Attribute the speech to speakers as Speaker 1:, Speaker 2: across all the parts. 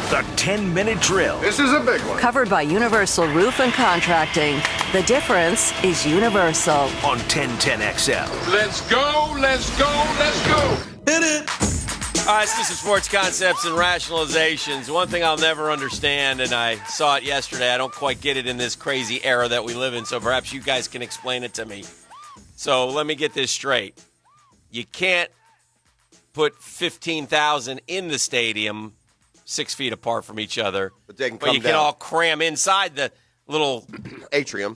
Speaker 1: The 10-minute drill.
Speaker 2: This is a big one.
Speaker 3: Covered by Universal Roof and Contracting. The difference is Universal.
Speaker 1: On 1010XL.
Speaker 2: Let's go, let's go, let's go.
Speaker 4: Hit it. All right, let's do some sports concepts and rationalizations. One thing I'll never understand, and I saw it yesterday, I don't quite get it in this crazy era that we live in, so perhaps you guys can explain it to me. So let me get this straight. You can't put 15,000 in the stadium 6 feet apart from each other,
Speaker 5: but they can
Speaker 4: you can
Speaker 5: down.
Speaker 4: all cram inside the little
Speaker 5: atrium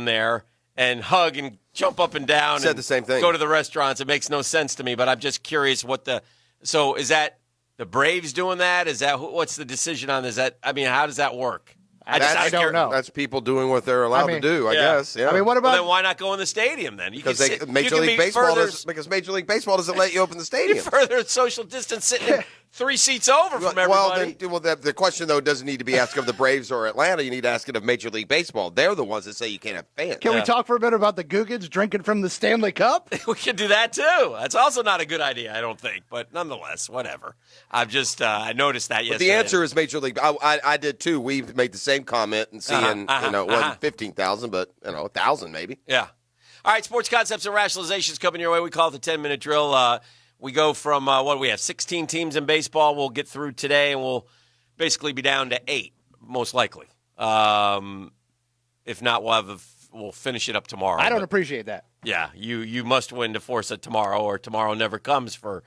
Speaker 4: there and hug and jump up and down.
Speaker 5: Said the same thing.
Speaker 4: Go to the restaurants. It makes no sense to me, but I'm just curious so is that the Braves doing that? Is that what's the decision on? How does that work?
Speaker 6: I don't know.
Speaker 5: That's people doing what they're allowed to do, I guess. Yeah.
Speaker 6: I mean, what about?
Speaker 4: Then why not go in the stadium then?
Speaker 5: Because Major League Baseball doesn't let you open the stadium.
Speaker 4: You further social distance sitting 3 seats over from everybody.
Speaker 5: The question though doesn't need to be asked of the Braves or Atlanta. You need to ask it of Major League Baseball. They're the ones that say you can't have fans.
Speaker 6: Can we talk for a bit about the Googans drinking from the Stanley Cup?
Speaker 4: We can do that too. That's also not a good idea, I don't think. But nonetheless, whatever. I've just I noticed that yesterday.
Speaker 5: But the answer is Major League. I did too. We made the same comment and seeing it wasn't 15,000, but 1,000 maybe.
Speaker 4: Yeah. All right, sports concepts and rationalizations coming your way. We call it the 10-minute drill. We go from, what do we have, 16 teams in baseball. We'll get through today, and we'll basically be down to 8, most likely. If not, we'll finish it up tomorrow.
Speaker 6: I don't appreciate that.
Speaker 4: Yeah, you must win to force it tomorrow, or tomorrow never comes for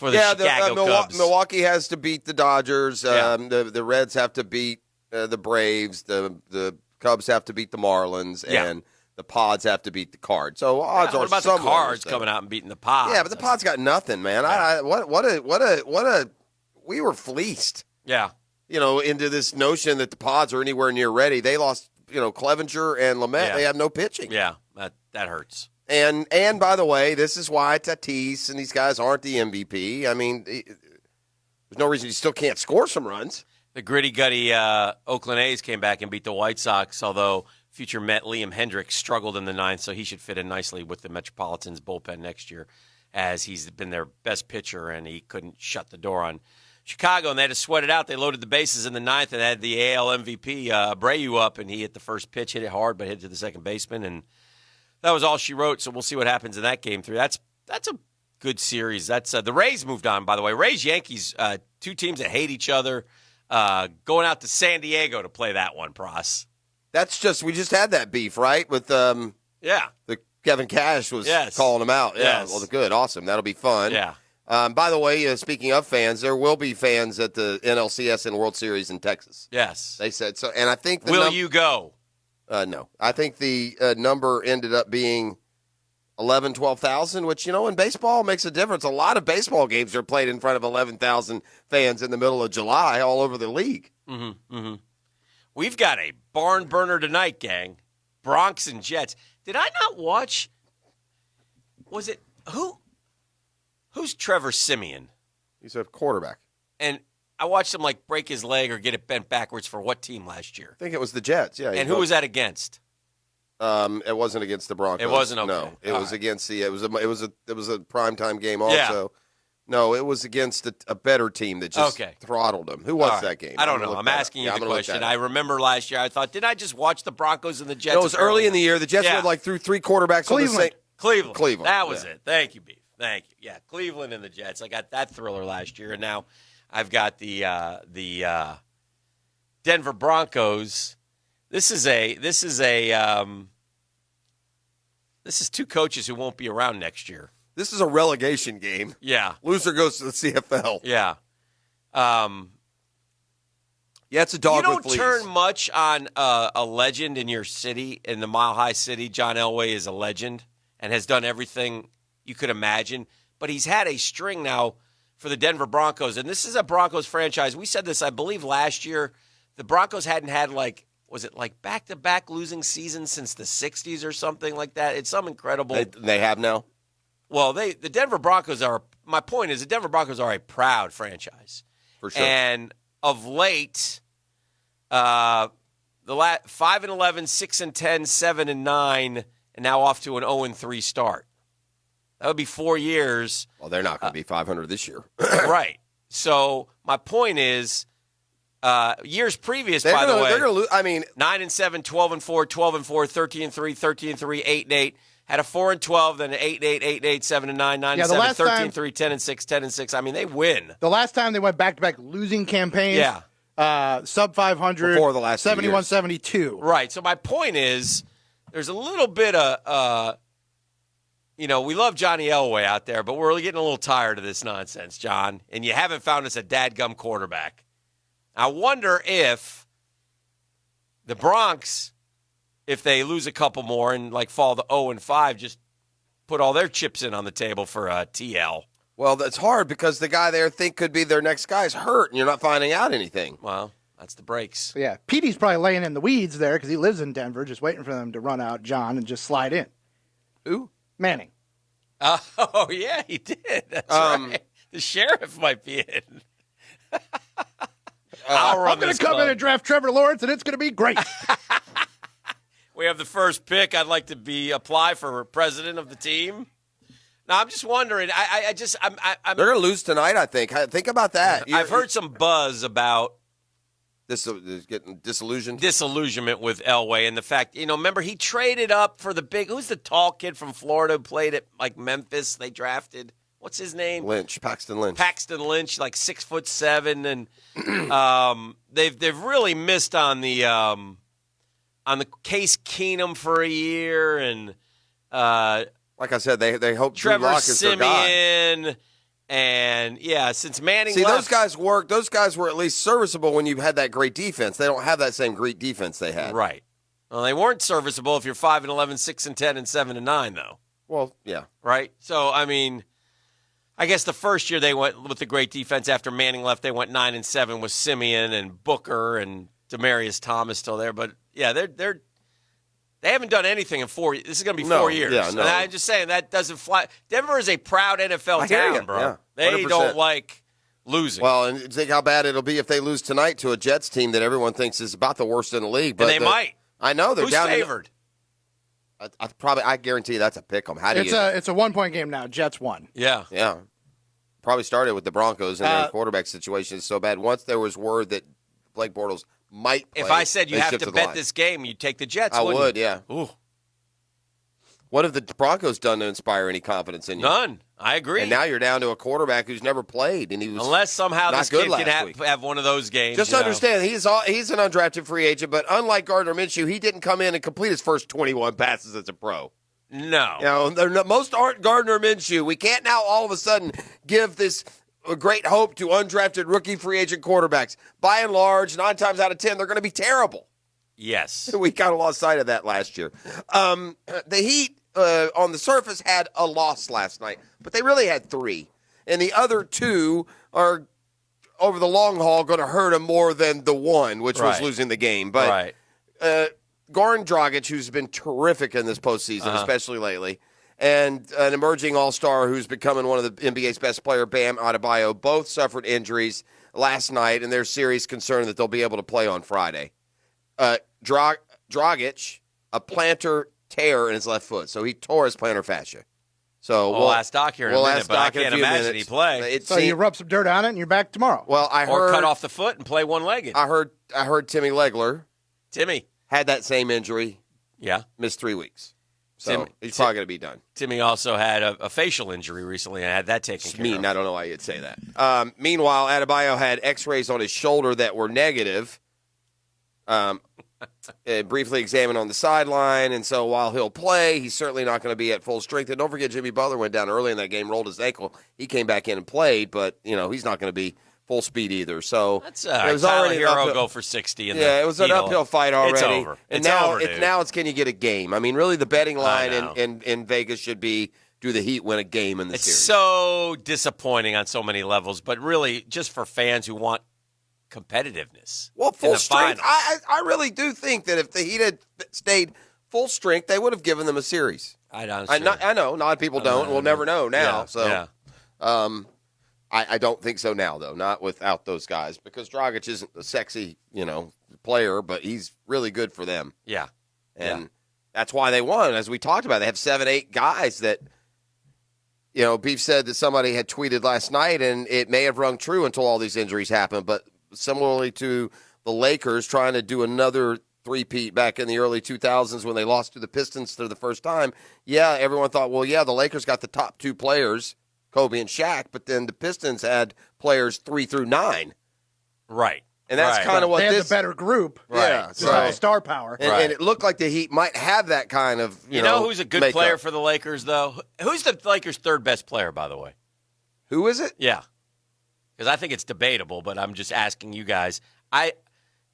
Speaker 4: the Chicago Cubs.
Speaker 5: Milwaukee has to beat the Dodgers. The Reds have to beat the Braves. The Cubs have to beat the Marlins, and the Pods have to beat the Cards. So odds
Speaker 4: what
Speaker 5: are
Speaker 4: about the Cards coming out and beating the Pods?
Speaker 5: Yeah, but the Pods got nothing, man. We were fleeced.
Speaker 4: Yeah,
Speaker 5: into this notion that the Pods are anywhere near ready. They lost, Clevenger and Lamet. Yeah. They have no pitching.
Speaker 4: Yeah, that hurts.
Speaker 5: And by the way, this is why Tatis and these guys aren't the MVP. I mean, there's no reason you still can't score some runs.
Speaker 4: The gritty-gutty Oakland A's came back and beat the White Sox, although future Met Liam Hendricks struggled in the ninth, so he should fit in nicely with the Metropolitans bullpen next year, as he's been their best pitcher, and he couldn't shut the door on Chicago, and they had to sweat it out. They loaded the bases in the ninth and had the AL MVP Abreu up, and he hit the first pitch, hit it hard, but hit it to the second baseman, and that was all she wrote, so we'll see what happens in that game 3. That's a good series. That's the Rays moved on, by the way. Rays-Yankees, 2 teams that hate each other, going out to San Diego to play that one, Pross.
Speaker 5: We just had that beef, right? With the Kevin Cash was calling him out. Yeah, well, good, awesome. That'll be fun.
Speaker 4: Yeah.
Speaker 5: By the way, speaking of fans, there will be fans at the NLCS and World Series in Texas.
Speaker 4: Yes,
Speaker 5: they said so, and I think
Speaker 4: will you go?
Speaker 5: No, I think the number ended up being 11,000, 12,000, which in baseball makes a difference. A lot of baseball games are played in front of 11,000 fans in the middle of July all over the league.
Speaker 4: Mm-hmm. Mm-hmm. We've got a barn burner tonight, gang. Bronx and Jets. Did I not watch? Was it who's Trevor Siemian?
Speaker 5: He's a quarterback.
Speaker 4: And I watched him break his leg or get it bent backwards for what team last year?
Speaker 5: I think it was the Jets. Yeah.
Speaker 4: And who was that against?
Speaker 5: It wasn't against the Broncos.
Speaker 4: It wasn't. Okay.
Speaker 5: No, it was against the. It was a primetime game also. Yeah. No, it was against a better team that just throttled them. Who was that game?
Speaker 4: I don't know. I'm asking you the question. I remember last year I thought, didn't I just watch the Broncos and the Jets?
Speaker 5: No, it was early in the year. The Jets threw 3 quarterbacks on the same.
Speaker 4: Cleveland. That was it. Thank you, Beef. Thank you. Yeah, Cleveland and the Jets. I got that thriller last year, and now I've got the Denver Broncos. This is 2 coaches who won't be around next year.
Speaker 5: This is a relegation game.
Speaker 4: Yeah.
Speaker 5: Loser goes to the CFL.
Speaker 4: Yeah.
Speaker 5: It's a dog with fleas.
Speaker 4: You don't turn much on a legend in your city, in the Mile High City. John Elway is a legend and has done everything you could imagine. But he's had a string now for the Denver Broncos, and this is a Broncos franchise. We said this, I believe, last year. The Broncos hadn't had, was it back-to-back losing seasons since the 60s or something like that? It's some incredible.
Speaker 5: They have now?
Speaker 4: Well, the Denver Broncos are, my point is, the Denver Broncos are a proud franchise.
Speaker 5: For sure.
Speaker 4: And of late, the 5-11, 6-10, 7-9, and now off to an 0-3 start. That would be 4 years.
Speaker 5: Well, they're not going to be 500 this year.
Speaker 4: Right. So my point is, Years previous,
Speaker 5: They're
Speaker 4: by the way,
Speaker 5: they're going to lose. I mean,
Speaker 4: 9-7, 12-4, 12-4, 13-3, 13-3, 8-8. Had a 4-12, then an 8-8, 8-8, 7-9, 9-7, 13-3, 10-6, 10-6. I mean, they win.
Speaker 6: The last time they went back-to-back losing campaigns, sub 500,
Speaker 5: before the last
Speaker 6: 71-72.
Speaker 4: Right. So my point is, there's a little bit of, we love Johnny Elway out there, but we're getting a little tired of this nonsense, John. And you haven't found us a dadgum quarterback. I wonder if the Bronx, if they lose a couple more and fall to 0-5, just put all their chips in on the table for TL.
Speaker 5: Well, that's hard because the guy there could be their next guy's hurt, and you're not finding out anything.
Speaker 4: Well, that's the breaks.
Speaker 6: Yeah, Petey's probably laying in the weeds there because he lives in Denver, just waiting for them to run out John and just slide in.
Speaker 5: Who?
Speaker 6: Manning.
Speaker 4: Oh, yeah, he did. That's right. The sheriff might be in.
Speaker 6: I'm going to come in and draft Trevor Lawrence, and it's going to be great.
Speaker 4: We have the first pick. I'd like to apply for president of the team. Now, I'm just wondering. I'm
Speaker 5: They're going to lose tonight, I think. Think about that.
Speaker 4: I've heard some buzz about
Speaker 5: this getting disillusioned.
Speaker 4: Disillusionment with Elway and the fact, remember he traded up for the who's the tall kid from Florida who played at Memphis? They drafted. What's his name?
Speaker 5: Paxton Lynch.
Speaker 4: 6'7", and they've really missed on the Case Keenum for a year, and
Speaker 5: like I said, they hope
Speaker 4: Trevor
Speaker 5: Drew Lock is their guy.
Speaker 4: Simeon, and since Manning
Speaker 5: left.
Speaker 4: those
Speaker 5: guys worked. Those guys were at least serviceable when you had that great defense. They don't have that same great defense they had.
Speaker 4: Right. Well, they weren't serviceable if you're 5-11, 6-10, and 7-9, though.
Speaker 5: Well, yeah.
Speaker 4: Right. So I guess the first year they went with the great defense. After Manning left, they went 9-7 with Simeon and Booker and Demaryius Thomas still there. But yeah, they haven't done anything in 4 years. This is going to be 4 years.
Speaker 5: Yeah, no.
Speaker 4: And I'm just saying that doesn't fly. Denver is a proud NFL town, bro.
Speaker 5: Yeah,
Speaker 4: they don't like losing.
Speaker 5: Well, and think how bad it'll be if they lose tonight to a Jets team that everyone thinks is about the worst in the league. But
Speaker 4: and they might.
Speaker 5: I know they're
Speaker 4: Who's
Speaker 5: down
Speaker 4: favored?
Speaker 5: I guarantee you that's a pick 'em.
Speaker 6: It's a 1-point game now. Jets won.
Speaker 4: Yeah.
Speaker 5: Yeah. Probably started with the Broncos and their quarterback situation is so bad. Once there was word that Blake Bortles might play,
Speaker 4: if I said you
Speaker 5: they
Speaker 4: have
Speaker 5: shifted
Speaker 4: to
Speaker 5: the
Speaker 4: bet
Speaker 5: line.
Speaker 4: this game, you'd take the Jets.
Speaker 5: I
Speaker 4: wouldn't
Speaker 5: would,
Speaker 4: you?
Speaker 5: yeah.
Speaker 4: Ooh.
Speaker 5: What have the Broncos done to inspire any confidence in you?
Speaker 4: None. I agree.
Speaker 5: And now you're down to a quarterback who's never played, and he was
Speaker 4: unless somehow
Speaker 5: not
Speaker 4: this
Speaker 5: good
Speaker 4: kid
Speaker 5: last
Speaker 4: can
Speaker 5: week.
Speaker 4: have one of those games.
Speaker 5: Just understand, he's an undrafted free agent, but unlike Gardner Minshew, he didn't come in and complete his first 21 passes as a pro.
Speaker 4: No.
Speaker 5: Most aren't Gardner Minshew. We can't now all of a sudden give this great hope to undrafted rookie free agent quarterbacks. By and large, 9 times out of 10, they're going to be terrible.
Speaker 4: Yes.
Speaker 5: We kind of lost sight of that last year. The Heat, on the surface, had a loss last night, but they really had 3. And the other 2 are, over the long haul, going to hurt them more than the one, which was losing the game. But Goran Dragic, who's been terrific in this postseason, especially lately, and an emerging all-star who's becoming one of the NBA's best player, Bam Adebayo, both suffered injuries last night, and there's serious concern that they'll be able to play on Friday. Dragic, a plantar tear in his left foot, so he tore his plantar fascia. So
Speaker 4: we'll ask Doc here in a minute, but I can't imagine he play.
Speaker 6: So you rub some dirt on it, and you're back tomorrow.
Speaker 5: Well,
Speaker 4: or cut off the foot and play one-legged.
Speaker 5: I heard Timmy Legler.
Speaker 4: Timmy
Speaker 5: had that same injury.
Speaker 4: Yeah,
Speaker 5: missed 3 weeks. So he's probably going to be done.
Speaker 4: Timmy also had a facial injury recently and had that taken care of.
Speaker 5: I don't know why you'd say that. Meanwhile, Adebayo had x-rays on his shoulder that were negative. Briefly examined on the sideline, and so while he'll play, he's certainly not going to be at full strength. And don't forget, Jimmy Butler went down early in that game, rolled his ankle. He came back in and played, but he's not going to be full speed either. So
Speaker 4: that's
Speaker 5: it was
Speaker 4: Tyler
Speaker 5: already
Speaker 4: Hero go for 60.
Speaker 5: It was an uphill fight already.
Speaker 4: It's over.
Speaker 5: And
Speaker 4: now
Speaker 5: it's can you get a game? I mean, really, the betting line in Vegas should be, do the Heat win a game in the series?
Speaker 4: It's so disappointing on so many levels, but really just for fans who want competitiveness.
Speaker 5: Well, full strength. I really do think that if the Heat had stayed full strength, they would have given them a series.
Speaker 4: I
Speaker 5: know. A lot of people don't. We'll never know now.
Speaker 4: Yeah.
Speaker 5: I don't think so now, though. Not without those guys, because Dragic isn't a sexy, player, but he's really good for them.
Speaker 4: Yeah.
Speaker 5: And that's why they won. As we talked about, they have 7, 8 guys that, Beef said that somebody had tweeted last night, and it may have rung true until all these injuries happened, but similarly to the Lakers trying to do another three-peat back in the early 2000s when they lost to the Pistons for the first time. Yeah, everyone thought, well, yeah, the Lakers got the top two players, Kobe and Shaq, but then the Pistons had players 3 through 9.
Speaker 4: Right.
Speaker 5: And that's kind of what
Speaker 6: they had
Speaker 5: this
Speaker 6: the better group.
Speaker 5: Yeah,
Speaker 6: Just had the star power.
Speaker 5: and it looked like the Heat might have that kind of
Speaker 4: You know who's a good
Speaker 5: makeup.
Speaker 4: player for the Lakers, though? Who's the Lakers' third best player, by the way?
Speaker 5: Who is it?
Speaker 4: Yeah. Because I think it's debatable, but I'm just asking you guys.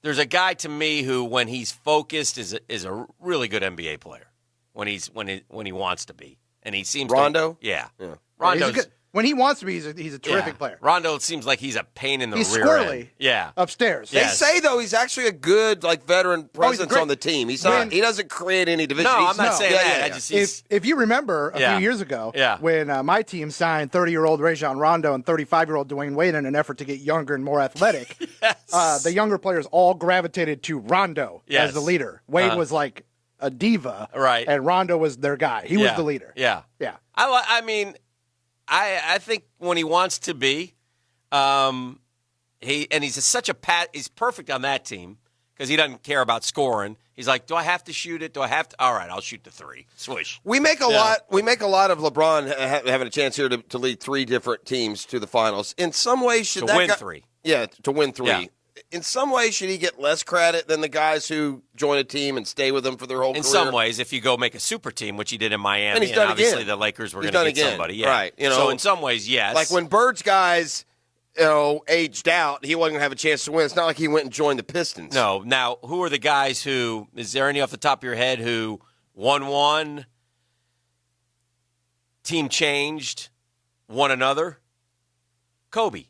Speaker 4: There's a guy to me who, when he's focused, is a really good NBA player. When he wants to be, and he seems
Speaker 5: Rondo.
Speaker 4: Yeah.
Speaker 6: Rondo's when he wants to be, he's a terrific player.
Speaker 4: Rondo seems like he's a pain in the
Speaker 6: He's
Speaker 4: rear
Speaker 6: squirrely.
Speaker 4: end. Yeah.
Speaker 6: Upstairs.
Speaker 5: They say though he's actually a good veteran presence
Speaker 6: great.
Speaker 5: on the team. He's not. He doesn't create any division.
Speaker 4: No,
Speaker 5: He's-
Speaker 4: I'm not saying
Speaker 5: Yeah,
Speaker 4: that.
Speaker 5: yeah,
Speaker 4: I
Speaker 5: yeah.
Speaker 4: just
Speaker 6: If you remember a few years ago, when my team signed 30-year-old Rajon Rondo and 35-year-old Dwayne Wade in an effort to get younger and more athletic, the younger players all gravitated to Rondo as the leader. Wade was like a diva,
Speaker 4: right?
Speaker 6: And Rondo was their guy. He was the leader.
Speaker 4: Yeah. I think when he wants to be, he's perfect on that team because he doesn't care about scoring. He's like, do I have to shoot it? Do I have to? All right, I'll shoot the three. Swish.
Speaker 5: We make a lot. We make a lot of LeBron having a chance here to lead 3 different teams to the finals. In some ways, should
Speaker 4: to win 3?
Speaker 5: Yeah, to win 3.
Speaker 4: Yeah.
Speaker 5: In some ways, should he get less credit than the guys who join a team and stay with them for their whole career?
Speaker 4: In some ways, if you go make a super team, which he did in Miami,
Speaker 5: and he's done
Speaker 4: obviously
Speaker 5: again.
Speaker 4: the Lakers were
Speaker 5: He's
Speaker 4: going to
Speaker 5: done
Speaker 4: get
Speaker 5: again.
Speaker 4: somebody. Yeah.
Speaker 5: Right.
Speaker 4: So in some ways, yes.
Speaker 5: Like when Bird's guys, aged out, he wasn't going to have a chance to win. It's not like he went and joined the Pistons.
Speaker 4: No. Now, who are the guys who? Is there any off the top of your head who won one, team changed, won another? Kobe.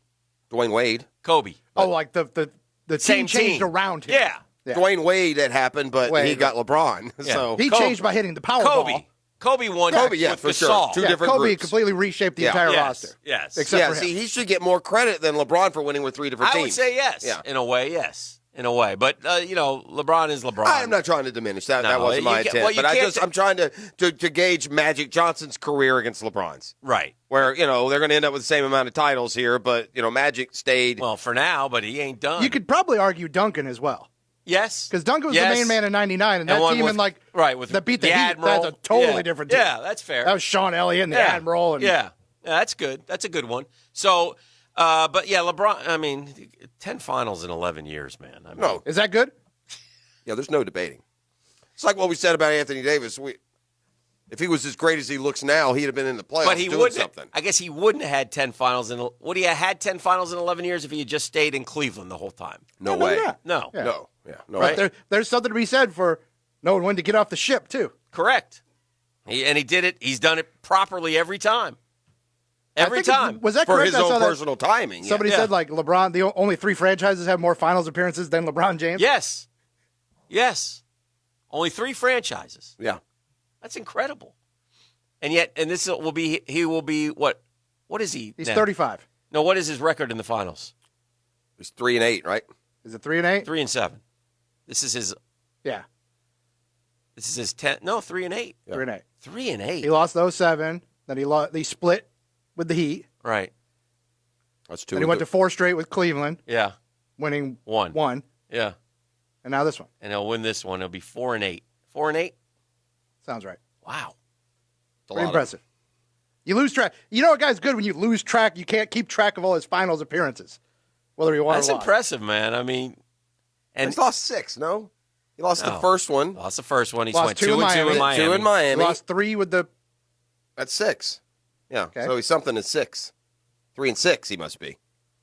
Speaker 5: Dwayne Wade.
Speaker 4: Kobe.
Speaker 6: Oh, like the
Speaker 4: Same
Speaker 6: team changed
Speaker 4: team.
Speaker 6: around him.
Speaker 4: Yeah.
Speaker 5: Dwayne Wade had happened, but
Speaker 6: Wade.
Speaker 5: he got LeBron.
Speaker 4: Yeah.
Speaker 5: So
Speaker 6: He changed by hitting the power
Speaker 4: Kobe.
Speaker 6: ball.
Speaker 4: Kobe won
Speaker 5: Kobe, yeah,
Speaker 4: with
Speaker 5: for sure.
Speaker 4: Gasol.
Speaker 5: Two different
Speaker 6: Kobe
Speaker 5: groups.
Speaker 6: completely reshaped the
Speaker 5: Yeah.
Speaker 6: entire
Speaker 4: Yes.
Speaker 6: roster.
Speaker 4: Yes.
Speaker 6: Except for him.
Speaker 5: he should get more credit than LeBron for winning with 3 different teams.
Speaker 4: I would say yes.
Speaker 5: Yeah.
Speaker 4: In a way, yes. In a way. But, LeBron is LeBron.
Speaker 5: I'm not trying to diminish that.
Speaker 4: No,
Speaker 5: That wasn't my
Speaker 4: you can't-
Speaker 5: intent.
Speaker 4: well, you
Speaker 5: but
Speaker 4: can't
Speaker 5: I'm trying to gauge Magic Johnson's career against LeBron's.
Speaker 4: Right.
Speaker 5: Where, they're going to end up with the same amount of titles here, but, Magic stayed.
Speaker 4: Well, for now, but he ain't done.
Speaker 6: You could probably argue Duncan as well.
Speaker 4: Yes.
Speaker 6: Because Duncan was
Speaker 4: Yes.
Speaker 6: the main man in '99, and that
Speaker 4: one
Speaker 6: team
Speaker 4: with,
Speaker 6: that beat the Heat,
Speaker 4: Admiral.
Speaker 6: that's a totally
Speaker 4: Yeah.
Speaker 6: different team.
Speaker 4: Yeah, that's fair.
Speaker 6: That was Sean Elliott and the Admiral. And
Speaker 4: Yeah, that's good. That's a good one. So, but yeah, LeBron, 10 finals in 11 years, man.
Speaker 5: No.
Speaker 6: Is that good?
Speaker 5: Yeah, there's no debating. It's like what we said about Anthony Davis. If he was as great as he looks now, he'd have been in the playoffs
Speaker 4: But he
Speaker 5: doing
Speaker 4: wouldn't.
Speaker 5: something.
Speaker 4: I guess he wouldn't have had 10 finals in. Would he have had 10 finals in 11 years if he had just stayed in Cleveland the whole time?
Speaker 5: No
Speaker 6: Yeah,
Speaker 5: way.
Speaker 6: yeah.
Speaker 4: No.
Speaker 6: Yeah.
Speaker 5: No. Yeah. No
Speaker 4: Right?
Speaker 5: way.
Speaker 6: There's something to be said for knowing when to get off the ship, too.
Speaker 4: Correct. He did it. He's done it properly every time.
Speaker 6: I
Speaker 4: Every
Speaker 6: think
Speaker 4: time.
Speaker 6: Was that
Speaker 5: For
Speaker 6: correct?
Speaker 5: his
Speaker 6: I saw
Speaker 5: own
Speaker 6: that
Speaker 5: personal timing. yeah.
Speaker 6: Somebody said, LeBron, the only 3 franchises have more finals appearances than LeBron James?
Speaker 4: Yes. Yes. Only 3 franchises.
Speaker 5: Yeah.
Speaker 4: That's incredible. And this will be, he will be, what is he?
Speaker 6: He's
Speaker 4: now?
Speaker 6: 35.
Speaker 4: No, what is his record in the finals?
Speaker 5: He's 3-8, right?
Speaker 6: Is it 3-8?
Speaker 4: 3-7. This is his
Speaker 6: Yeah,
Speaker 4: 10th. No, 3-8.
Speaker 6: 3-8.
Speaker 4: 3-8.
Speaker 6: He lost 07. Then he split with the Heat.
Speaker 4: Right.
Speaker 5: That's 2.
Speaker 6: Then he went to 4 straight with Cleveland,
Speaker 4: Yeah.
Speaker 6: winning
Speaker 4: One.
Speaker 6: 1.
Speaker 4: Yeah.
Speaker 6: And now this one.
Speaker 4: And he'll win this one. It'll be 4-8. 4-8?
Speaker 6: Sounds right.
Speaker 4: Wow.
Speaker 6: Pretty impressive. You lose track. You know what guy's good when you lose track? You can't keep track of all his finals appearances, whether he won
Speaker 4: That's
Speaker 6: or lost.
Speaker 4: impressive, man. And
Speaker 5: He's lost 6, no? He lost the
Speaker 4: No.
Speaker 5: first one.
Speaker 4: Lost the first one. He's
Speaker 6: Lost
Speaker 4: went
Speaker 6: 2 in
Speaker 4: 2-2 in Miami.
Speaker 5: 2 in
Speaker 6: He
Speaker 5: Miami.
Speaker 6: lost 3 with the.
Speaker 5: That's 6. Yeah.
Speaker 6: Okay.
Speaker 5: So he's something at 6. 3-6 he must be.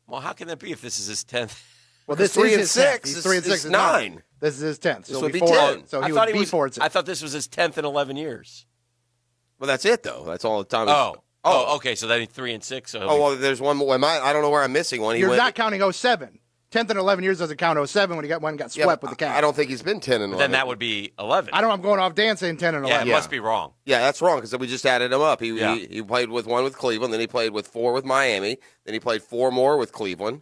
Speaker 4: Well, how can that be if this is his 10th?
Speaker 6: Well, this
Speaker 5: 3
Speaker 6: is
Speaker 5: and
Speaker 6: his
Speaker 5: 6
Speaker 6: 10th. He's
Speaker 5: is-
Speaker 6: 3 and 6
Speaker 5: is
Speaker 6: is
Speaker 5: 9.
Speaker 6: This is his 10th.
Speaker 5: This
Speaker 6: So
Speaker 5: would
Speaker 6: it'll
Speaker 5: be 10.
Speaker 6: 4. So
Speaker 4: I
Speaker 6: he
Speaker 4: thought
Speaker 6: would be 4 and 6.
Speaker 4: I thought this was his 10th in 11 years.
Speaker 5: Well, that's it, though. That's all the time.
Speaker 4: Oh, okay. So then he's 3-6. So
Speaker 5: Oh, well, there's one more. I don't know where I'm missing one.
Speaker 6: You're not counting 07. 10th in 11 years doesn't count 07 when he got swept with the Cavs.
Speaker 5: I don't think he's been 10 and 11.
Speaker 4: then that would be 11.
Speaker 6: I'm going off Dan saying 10 and
Speaker 4: Yeah,
Speaker 6: 11.
Speaker 4: it must be wrong.
Speaker 5: Yeah, that's wrong because we just added him up.
Speaker 4: Yeah.
Speaker 5: He played with 1 with Cleveland, then he played with 4 with Miami, then he played 4 more with Cleveland.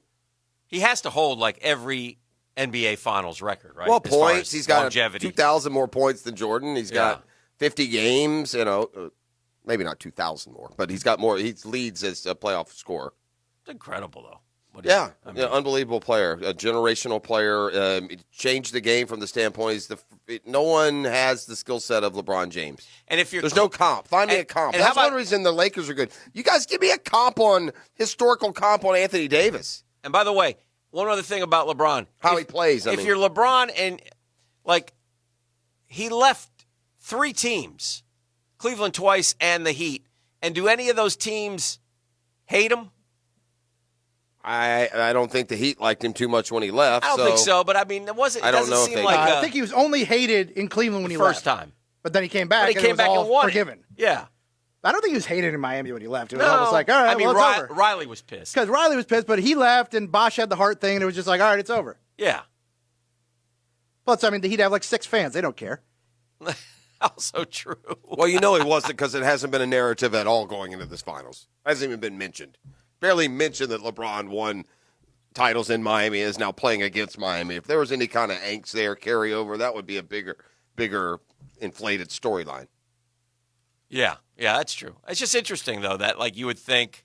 Speaker 4: He has to hold like every NBA Finals record, right?
Speaker 5: Well,
Speaker 4: As far
Speaker 5: points.
Speaker 4: as
Speaker 5: He's got
Speaker 4: longevity.
Speaker 5: 2,000 more points than Jordan. He's got
Speaker 4: Yeah.
Speaker 5: 50 games. Maybe not 2,000 more, but he's got more. He leads as a playoff scorer.
Speaker 4: It's incredible, though.
Speaker 5: Unbelievable player, a generational player. Changed the game from the standpoint no one has the skill set of LeBron James.
Speaker 4: And if
Speaker 5: there's no comp, find me a comp. That's one reason the Lakers are good. You guys give me a historical comp on Anthony Davis.
Speaker 4: And by the way, one other thing about LeBron,
Speaker 5: he plays.
Speaker 4: If you're LeBron and he left 3 teams, Cleveland twice and the Heat, and do any of those teams hate him?
Speaker 5: I don't think the Heat liked him too much when he left.
Speaker 4: I don't think so, but I mean, it wasn't.
Speaker 5: I don't know if
Speaker 6: I think he was only hated in Cleveland when he left.
Speaker 4: First time.
Speaker 6: But then he came back.
Speaker 4: He came back and won.
Speaker 6: Forgiven.
Speaker 4: Yeah.
Speaker 6: I don't think he was hated in Miami when he left. It was almost like, all right, it's over.
Speaker 4: Riley was pissed.
Speaker 6: Because Riley was pissed, but he left, and Bosch had the heart thing, and it was just like, all right, it's over.
Speaker 4: Yeah.
Speaker 6: Plus, I mean, the Heat have 6 fans. They don't care.
Speaker 4: Also true.
Speaker 5: Well, he wasn't because it hasn't been a narrative at all going into this finals. It hasn't even been mentioned. Barely mentioned that LeBron won titles in Miami and is now playing against Miami. If there was any kind of angst there, carryover, that would be a bigger inflated storyline.
Speaker 4: Yeah, that's true. It's just interesting, though, that you would think,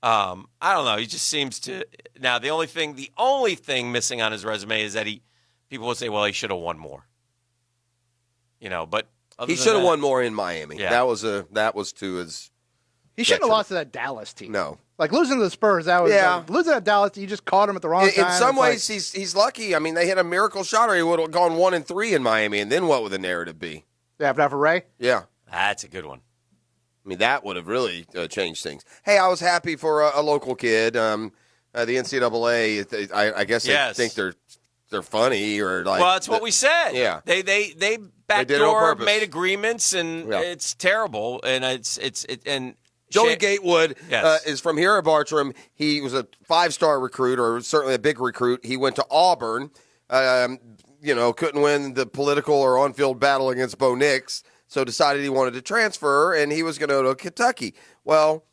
Speaker 4: I don't know, he just seems to. Now, the only thing missing on his resume is that people would say, well, he should have won more. But
Speaker 5: he should have won more in Miami.
Speaker 4: Yeah.
Speaker 5: That was to his.
Speaker 6: He shouldn't have lost to that Dallas team.
Speaker 5: No.
Speaker 6: Losing to the Spurs, that was losing to Dallas, you just caught him at the wrong time.
Speaker 5: In some ways, he's lucky. I mean, they hit a miracle shot, or he would have gone 1-3 in Miami, and then what would the narrative be?
Speaker 6: After Ray?
Speaker 5: Yeah.
Speaker 4: That's a good one.
Speaker 5: I mean, that would have really changed things. Hey, I was happy for a local kid. The NCAA, I guess they think they're funny or like.
Speaker 4: Well, that's what we said.
Speaker 5: Yeah.
Speaker 4: They backdoor made agreements, and it's terrible, and and.
Speaker 5: Joey Gatewood is from here at Bartram. He was a 5-star recruit, or certainly a big recruit. He went to Auburn. Couldn't win the political or on-field battle against Bo Nix, so decided he wanted to transfer, and he was going to go to Kentucky. Well,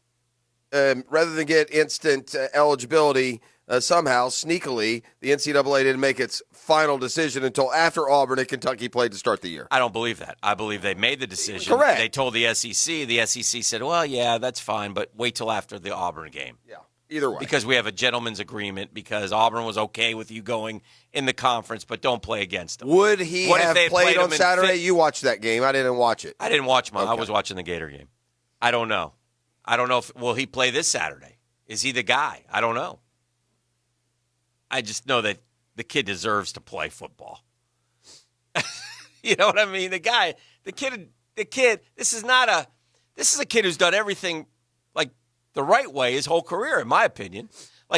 Speaker 5: rather than get instant eligibility, somehow, sneakily, the NCAA didn't make its final decision until after Auburn and Kentucky played to start the year.
Speaker 4: I don't believe that. I believe they made the decision.
Speaker 5: Correct.
Speaker 4: They told the SEC. The SEC said, well, yeah, that's fine, but wait till after the Auburn game.
Speaker 5: Yeah, either way.
Speaker 4: Because we have a gentleman's agreement, because Auburn was okay with you going in the conference, but don't play against them.
Speaker 5: Would he have played on Saturday? You watched that game. I didn't watch it.
Speaker 4: I didn't watch mine. Okay. I was watching the Gator game. I don't know. Will he play this Saturday? Is he the guy? I don't know. I just know that the kid deserves to play football. You know what I mean? The kid, this is a kid who's done everything the right way his whole career, in my opinion.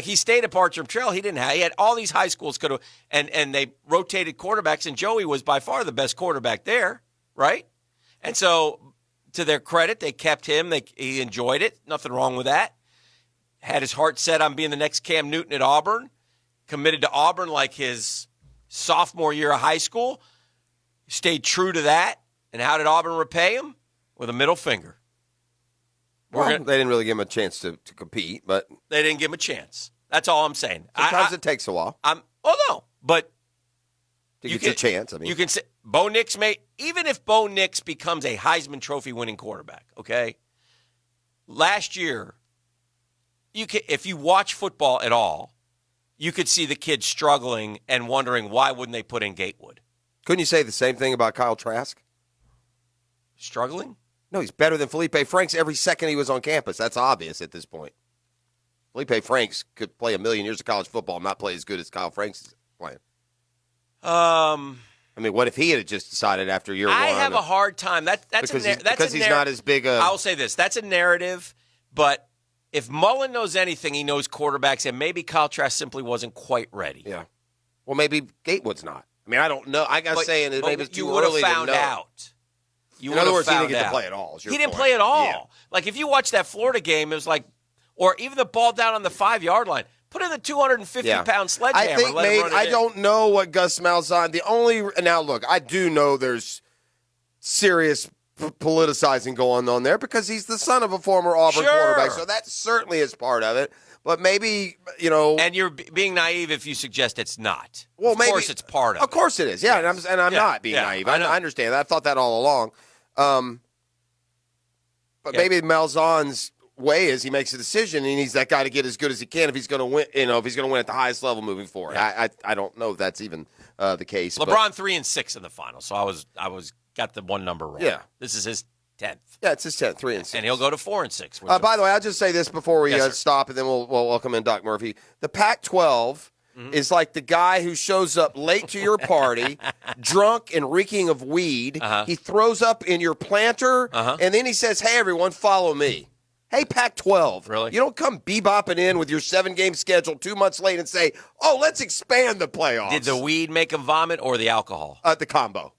Speaker 4: He stayed at Bartram Trail. He had all these high schools and they rotated quarterbacks, and Joey was by far the best quarterback there, right? And so, to their credit, they kept him. He enjoyed it. Nothing wrong with that. Had his heart set on being the next Cam Newton at Auburn. Committed to Auburn like his sophomore year of high school. Stayed true to that. And how did Auburn repay him? With a middle finger.
Speaker 5: They didn't really give him a chance to compete, but
Speaker 4: they didn't give him a chance. That's all I'm saying.
Speaker 5: Sometimes it takes a while.
Speaker 4: But
Speaker 5: to get your chance. I mean,
Speaker 4: you can say Bo Nix even if Bo Nix becomes a Heisman Trophy winning quarterback. Okay, last year, if you watch football at all, you could see the kid struggling and wondering why wouldn't they put in Gatewood.
Speaker 5: Couldn't you say the same thing about Kyle Trask?
Speaker 4: Struggling?
Speaker 5: No, he's better than Felipe Franks every second he was on campus. That's obvious at this point. Felipe Franks could play a million years of college football and not play as good as Kyle Franks is playing. I mean, what if he had just decided after year one?
Speaker 4: I have a hard time.
Speaker 5: Because he's not as big a...
Speaker 4: I'll say this. That's a narrative, but if Mullen knows anything, he knows quarterbacks, and maybe Kyle Trask simply wasn't quite ready.
Speaker 5: Yeah. Well, maybe Gatewood's not. I mean, I don't know. I got to say, and maybe it's too early to know.
Speaker 4: You would have found out.
Speaker 5: In other words, he didn't get to play at all.
Speaker 4: He didn't play at all. Yeah. If you watch that Florida game, it was or even the ball down on the 5-yard line, put in the 250-pound sledgehammer.
Speaker 5: I don't know what Gus Malzahn. Now, look, I do know there's serious politicizing going on there because he's the son of a former Auburn quarterback, so that certainly is part of it. But maybe,
Speaker 4: And you're being naive if you suggest it's not. Well, of course it's part of it.
Speaker 5: Of course it is, yeah. Yes. And I'm not being naive. I understand that. I thought that all along. But maybe Malzahn's way is he makes a decision, and he's that guy to get as good as he can if he's going to win. If he's going to win at the highest level moving forward. Yeah. I don't know if that's even the case.
Speaker 4: LeBron 3-6 in the final, so I was got the one number wrong.
Speaker 5: Yeah,
Speaker 4: this is his 10th.
Speaker 5: Yeah, it's his 10th, 3-6,
Speaker 4: and he'll go to 4-6.
Speaker 5: By the way, I'll just say this before we stop, and then we'll welcome in Doc Murphy. The Pac-12 is like the guy who shows up late to your party, drunk and reeking of weed. He throws up in your planter, and then he says, "Hey, everyone, follow me." Hey, Pac-12.
Speaker 4: Really?
Speaker 5: You don't come bebopping in with your 7-game schedule 2 months late and say, "Oh, let's expand the playoffs."
Speaker 4: Did the weed make him vomit or the alcohol?
Speaker 5: The combo.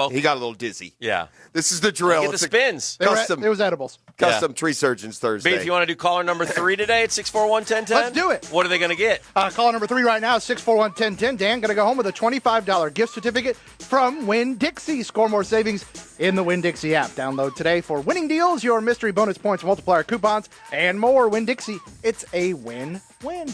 Speaker 4: He
Speaker 5: got a little dizzy.
Speaker 4: Yeah.
Speaker 5: This is the drill.
Speaker 4: Get the spins.
Speaker 6: It was edibles.
Speaker 5: Custom Tree Surgeons Thursday.
Speaker 4: Beef, you want to do caller number 3 today at 641-1010?
Speaker 6: Let's do it.
Speaker 4: What are they going to get?
Speaker 6: Caller number 3 right now is 641-1010. Dan, going to go home with a $25 gift certificate from Winn-Dixie. Score more savings in the Winn-Dixie app. Download today for winning deals, your mystery bonus points, multiplier coupons, and more. Winn-Dixie, it's a win-win.